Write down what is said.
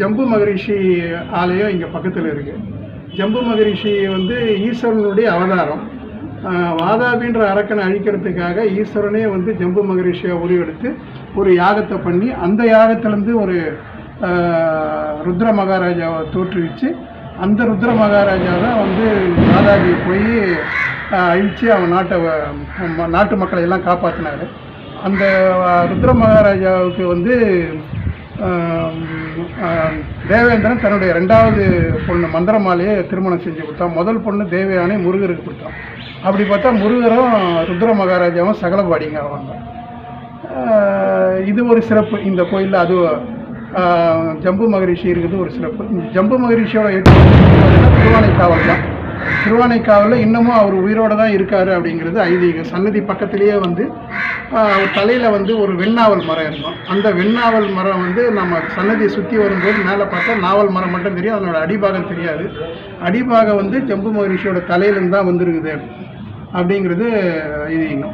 ஜம்பு மகரிஷி ஆலயம் இங்கே பக்கத்தில் இருக்குது. ஜம்பு மகரிஷி வந்து ஈஸ்வரனுடைய அவதாரம். வாதாபின்ற அரக்கனை அழிக்கிறதுக்காக ஈஸ்வரனே வந்து ஜம்பு மகரிஷியை உருவெடுத்து ஒரு யாகத்தை பண்ணி, அந்த யாகத்திலேருந்து ஒரு ருத்ர மகாராஜாவை தோற்றுவிச்சு, அந்த ருத்ர மகாராஜா தான் வந்து வாதாபியை போய் அழித்து அவன் நாட்டு மக்களை எல்லாம் காப்பாற்றினார். அந்த ருத்ர மகாராஜாவுக்கு வந்து தேவேந்திரன் தன்னுடைய 2வது பொண்ணு மந்திரமாலையே திருமணம் செஞ்சு கொடுத்தான். முதல் பொண்ணு தேவயானை முருகருக்கு கொடுத்தான். அப்படி பார்த்தா முருகரும் ருத்ர மகாராஜாவும் சகலபாடிங்க ஆவாங்க. இது ஒரு சிறப்பு இந்த கோயிலில். அது ஜம்பு மகரிஷி இருக்குது ஒரு சிறப்பு. ஜம்பு மகரிஷியோட திருவானைக்காவல் தான். திருவானைக்காவலில் இன்னமும் அவர் உயிரோடு தான் இருக்கார் அப்படிங்கிறது ஐதீகம். சன்னதி பக்கத்திலேயே வந்து அவர் தலையில் வந்து ஒரு வெண்ணாவல் மரம் இருக்கும். அந்த வெண்ணாவல் மரம் வந்து நம்ம சன்னதியை சுற்றி வரும்போது மேலே பார்த்தா நாவல் மரம் மட்டும் தெரியும், அதனோட அடிபாகம் தெரியாது. அடிபாகம் வந்து ஜம்பு மகரிஷியோட தலையிலேருந்து தான் வந்துருக்குது அப்படிங்கிறது ஐதீகம்.